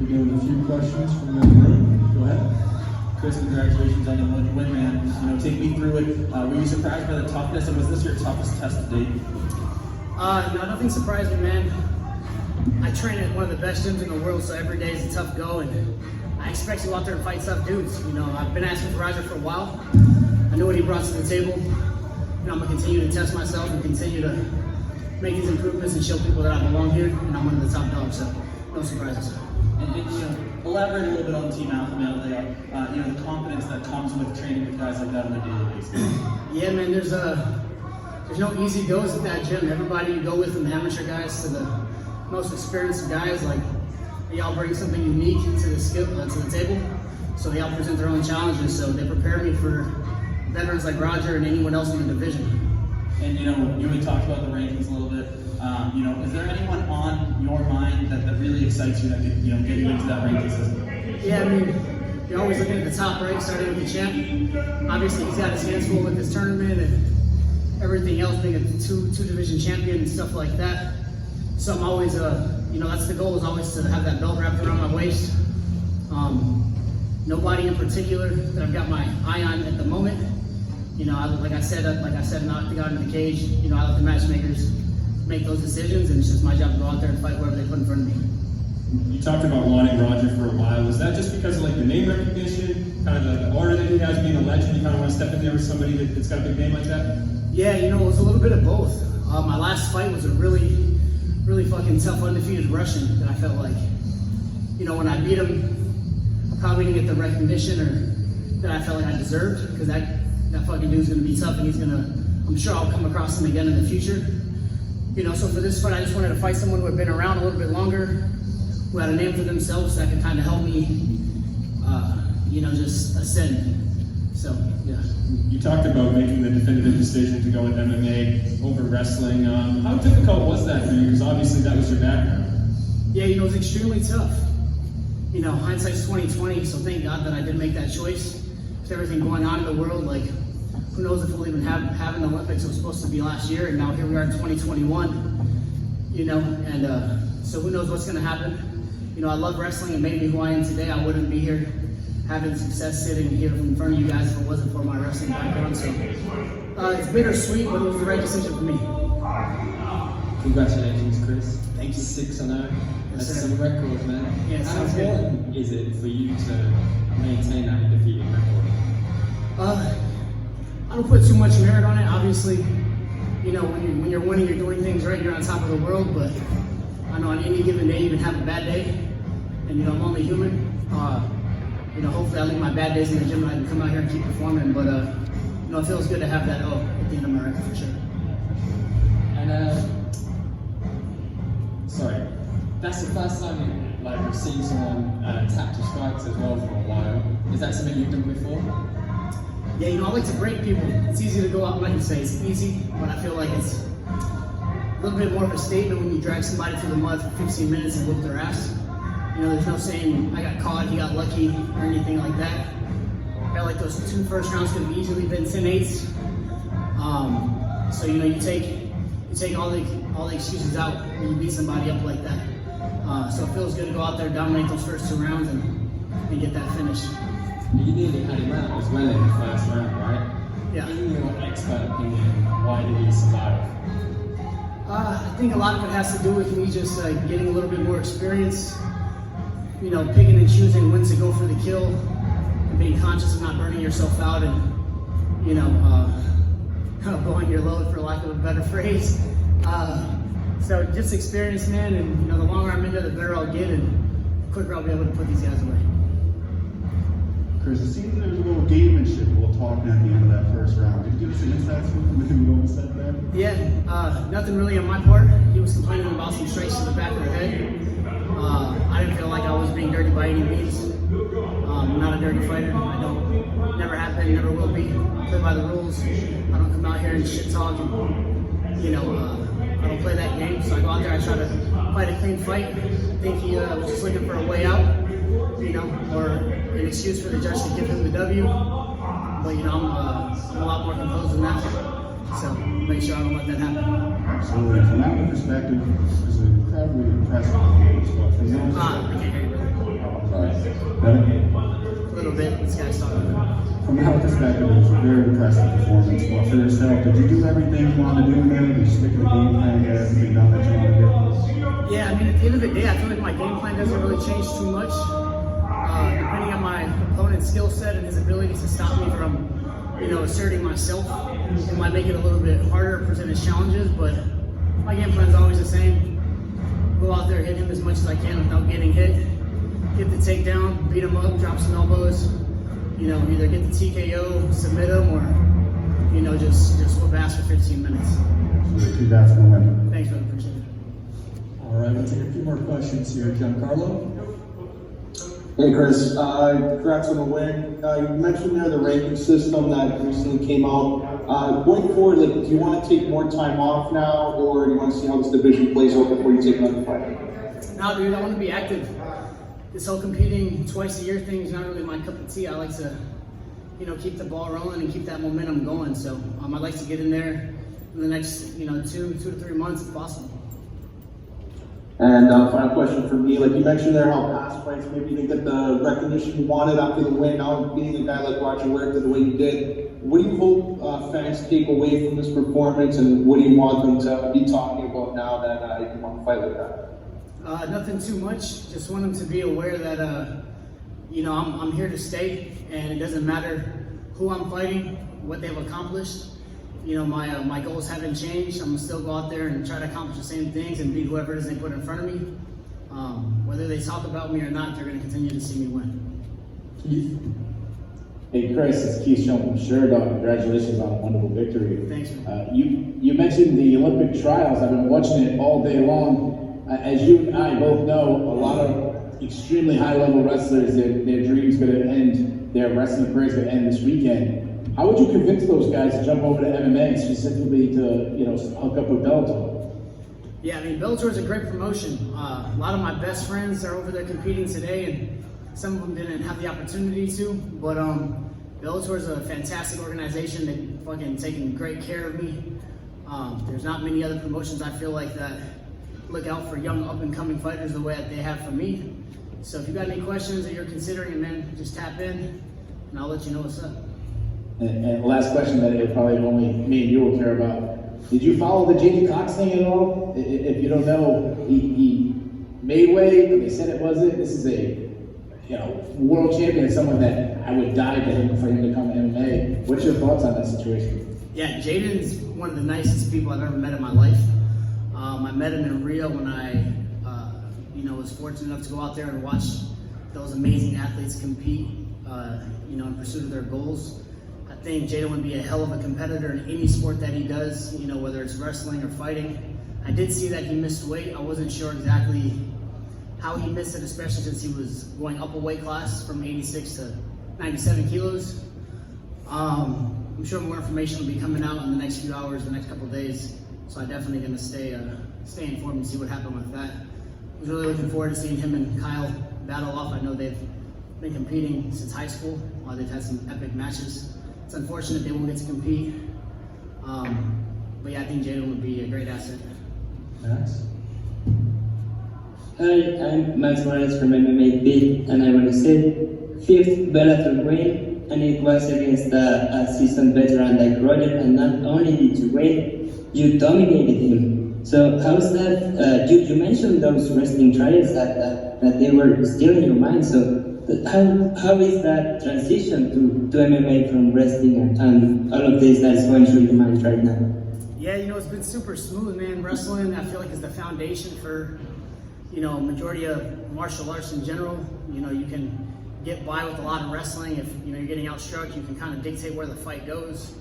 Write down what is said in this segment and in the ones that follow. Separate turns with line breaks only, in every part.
We go with a few questions from the room. Go ahead.
Chris, congratulations on the win, man. Take me through it. Were you surprised by the toughness, and was this your toughest test to date?
No, nothing surprised me, man. I train at one of the best gyms in the world, so every day is a tough go, and I expect to go out there and fight tough dudes. I've been asking for Roger for a while. I knew what he brought to the table. I'm gonna continue to test myself and continue to make these improvements and show people that I belong here, and I'm one of the top dogs, so no surprises.
And elaborate a little bit on Team Alpha Male. They are, the confidence that comes with training with guys like that on a daily basis.
Yeah, man. There's no easy goes at that gym. Everybody you go with, from the amateur guys to the most experienced guys, like they all bring something unique to the table. So they all present their own challenges. So they prepare me for veterans like Roger and anyone else in the division.
And you had talked about the rankings a little bit. Is there anyone on your mind that really excites you that could get you into that ranking system?
Yeah, I mean, you're always looking at the top rank, starting with the champ. Obviously, he's got his hands full with this tournament and everything else, being a two division champion and stuff like that. So I'm always, that's the goal, is always to have that belt wrapped around my waist. Nobody in particular that I've got my eye on at the moment. Like I said, not to go out in the cage. I let the matchmakers make those decisions, and it's just my job to go out there and fight whoever they put in front of me.
You talked about wanting Roger for a while. Was that just because of the name recognition, kind of the aura that he has, being a legend? You kind of want to step in there with somebody that's got a big name like that?
Yeah, it was a little bit of both. My last fight was a really, really fucking tough undefeated Russian that I felt like, when I beat him, I probably didn't get the recognition or that I felt like I deserved, because that fucking dude's gonna be tough, and I'm sure I'll come across him again in the future. So for this fight, I just wanted to fight someone who had been around a little bit longer, who had a name for themselves, that could kind of help me, just ascend. So, yeah.
You talked about making the definitive decision to go with MMA over wrestling. How difficult was that for you? Because obviously that was your background.
Yeah, it was extremely tough. Hindsight's 20/20, so thank God that I did make that choice. With everything going on in the world, who knows if we'll even have an Olympics. It was supposed to be last year, and now here we are in 2021. So who knows what's going to happen. I love wrestling. It made me who I am today. I wouldn't be here having success sitting here in front of you guys if it wasn't for my wrestling background. So it's bittersweet, but it was the right decision for me.
Congratulations, Chris.
Thank you.
6-0.
Yes,
That's
sir.
some record, man.
Yeah, it
How
sounds good.
important is it for you to maintain that undefeated record?
I don't put too much merit on it. Obviously, when you're winning, you're doing things right, you're on top of the world, but I know on any given day you can have a bad day, and I'm only human. Hopefully I leave my bad days in the gym and I can come out here and keep performing, but it feels good to have that at the end of my record for sure.
And sorry, that's the first time we've seen someone tap to strikes as well for a while. Is that something you've done before?
Yeah, I like to break people. It's easy to go out, I'm not gonna say it's easy, but I feel like it's a little bit more of a statement when you drag somebody through the mud for 15 minutes and whoop their ass. There's no saying I got caught, he got lucky, or anything like that. I felt like those 2 first rounds could have easily been 10-8s. So you take all the excuses out when you beat somebody up like that. So it feels good to go out there, dominate those first 2 rounds, and get that finish.
You nearly had him out as well in the first round, right?
Yeah.
In your expert opinion, why did he survive?
I think a lot of it has to do with me just getting a little bit more experience, picking and choosing when to go for the kill, and being conscious of not burning yourself out, and blowing your load, for lack of a better phrase. So just experience, man, and the longer I'm into it, the better I'll get, and the quicker I'll be able to put these guys away.
Chris, it seems there was a little gamemanship, a little talking at the end of that first round. Could you give us an insight into what was said there?
Yeah, nothing really on my part. He was complaining about some strikes to the back of the head. I didn't feel like I was being dirty by any means. I'm not a dirty fighter. Never have been, never will be. I play by the rules. I don't come out here and shit talk, and I don't play that game. So I go out there, I try to fight a clean fight. I think he was just looking for a way out, or an excuse for the judge to give him the W. But I'm a lot more composed than that. So make sure I don't let that happen.
Absolutely. From that perspective, it was incredibly impressive.
I can't hear you, brother. A little bit. This guy's talking.
From our perspective, it was a very impressive performance. But for yourself, did you do everything you wanted to do in there? Did you stick to the game plan, get everything done that you wanted to do?
Yeah, I mean, at the end of the day, I feel like my game plan doesn't really change too much. Depending on my opponent's skill set and his ability to stop me from, asserting myself, it might make it a little bit harder, present his challenges, but my game plan is always the same. Go out there, hit him as much as I can without getting hit. Get the takedown, beat him up, drop some elbows. Either get the TKO, submit him, or, just whoop ass for 15 minutes.
So congrats on the win.
Thanks, brother. Appreciate it.
All right, we'll take a few more questions here. Giancarlo?
Hey Chris, congrats on the win. You mentioned there the ranking system that recently came out. Going forward, do you want to take more time off now, or do you want to see how this division plays out before you take another fight?
No, dude, I want to be active. This whole competing twice a year thing is not really my cup of tea. I like to, keep the ball rolling and keep that momentum going. So I'd like to get in there in the next, 2 to 3 months if possible.
And final question for me, you mentioned there how past fights maybe you didn't get the recognition you wanted after the win. Now being a guy like Roger Huerta the way you did, what do you hope fans take away from this performance, and what do you want them to be talking about now that you want to fight like that?
Nothing too much. Just want them to be aware that, I'm here to stay, and it doesn't matter who I'm fighting, what they've accomplished. My goals haven't changed. I'm gonna still go out there and try to accomplish the same things and beat whoever it is they put in front of me. Whether they talk about me or not, they're gonna continue to see me win.
Keith?
Hey Chris, it's Keith Schoen from Sherdog. Congratulations on a wonderful victory.
Thanks.
You mentioned the Olympic trials. I've been watching it all day long. As you and I both know, a lot of extremely high-level wrestlers, their dreams going to end, their wrestling careers going to end this weekend. How would you convince those guys to jump over to MMA, specifically to hook up with Bellator?
Yeah, I mean, Bellator is a great promotion. A lot of my best friends are over there competing today, and some of them didn't have the opportunity to. But Bellator is a fantastic organization. They've fucking taken great care of me. There's not many other promotions I feel like that look out for young up-and-coming fighters the way that they have for me. So if you got any questions that you're considering, man, just tap in, and I'll let you know what's up.
And last question that probably only me and you will care about. Did you follow the Jamie Cox thing at all? If you don't know, he made weight, they said it wasn't. This is a world champion, someone that I would die for him to come to MMA. What's your thoughts on that situation?
Yeah, Jaden's one of the nicest people I've ever met in my life. I met him in Rio when I was fortunate enough to go out there and watch those amazing athletes compete, in pursuit of their goals. I think Jaden would be a hell of a competitor in any sport that he does, whether it's wrestling or fighting. I did see that he missed weight. I wasn't sure exactly how he missed it, especially since he was going up a weight class from 86 to 97 kilos. I'm sure more information will be coming out in the next few hours, the next couple of days. So I'm definitely going to stay informed and see what happened with that. I was really looking forward to seeing him and Kyle battle off. I know they've been competing since high school. They've had some epic matches. It's unfortunate they won't get to compete. But yeah, I think Jaden would be a great asset.
Max?
Hi, I'm Max Morales from MMA Beat, and I want to say 5th Bellator win, and it was against a seasoned veteran like Roger, and not only did you win, you dominated him. So how's that? You mentioned those wrestling trials that they were still in your mind. So how is that transition to MMA from wrestling and all of this that's going through your mind right now?
Yeah, it's been super smooth, man. Wrestling, I feel like, is the foundation for, majority of martial arts in general. You can get by with a lot of wrestling. If, you're getting outstruck, you can kind of dictate where the fight goes.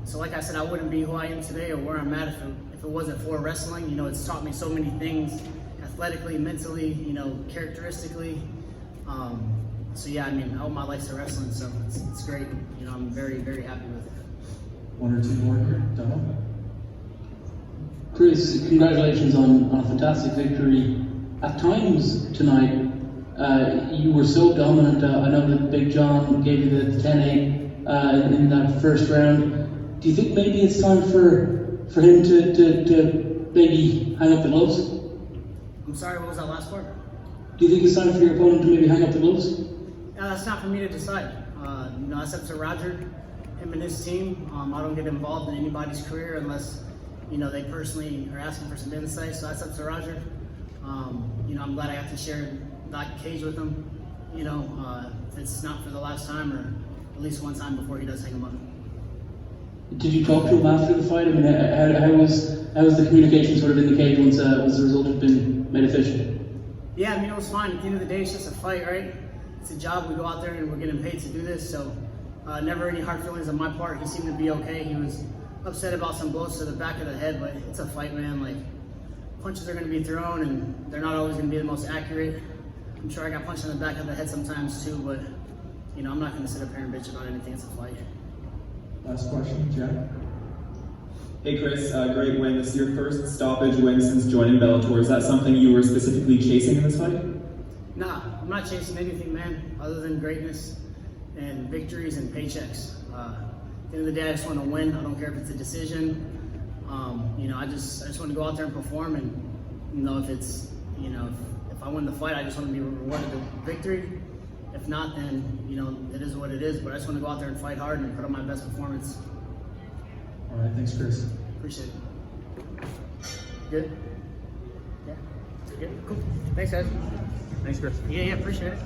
So like I said, I wouldn't be who I am today or where I'm at if it wasn't for wrestling. It's taught me so many things, athletically, mentally, characteristically. So yeah, I mean, all my life's wrestling, so it's great. I'm very, very happy with it.
One or two more here. Donald?
Chris, congratulations on a fantastic victory. At times tonight, you were so dominant. I know that Big John gave you the 10-8 in that first round. Do you think maybe it's time for him to maybe hang up the gloves?
I'm sorry, what was that last part?
Do you think it's time for your opponent to maybe hang up the gloves?
That's not for me to decide. That's up to Roger, him and his team. I don't get involved in anybody's career unless, they personally are asking for some insight. So that's up to Roger. I'm glad I got to share that cage with him. If it's not for the last time or at least one time before he does hang him up.
Did you talk to him after the fight? I mean, how was the communication sort of in the cage once the result had been made official?
Yeah, it was fine. At the end of the day, it's just a fight, right? It's a job. We go out there and we're getting paid to do this. So never any hard feelings on my part. He seemed to be okay. He was upset about some blows to the back of the head, but it's a fight, man. Like, punches are going to be thrown and they're not always going to be the most accurate. I'm sure I got punched in the back of the head sometimes too, but I'm not going to sit up here and bitch about anything. It's a fight.
Last question, Jack.
Hey Chris, great win. This is your first stoppage win since joining Bellator. Is that something you were specifically chasing in this fight?
Nah, I'm not chasing anything, man, other than greatness and victories and paychecks. At the end of the day, I just want to win. I don't care if it's a decision. I just want to go out there and perform, and if it's if I win the fight, I just want to be rewarded the victory. If not, then it is what it is. But I just want to go out there and fight hard and put on my best performance.
All right, thanks, Chris.
Appreciate it. Good? Yeah? Good? Cool. Thanks, guys.
Thanks, Chris.
Yeah, appreciate it.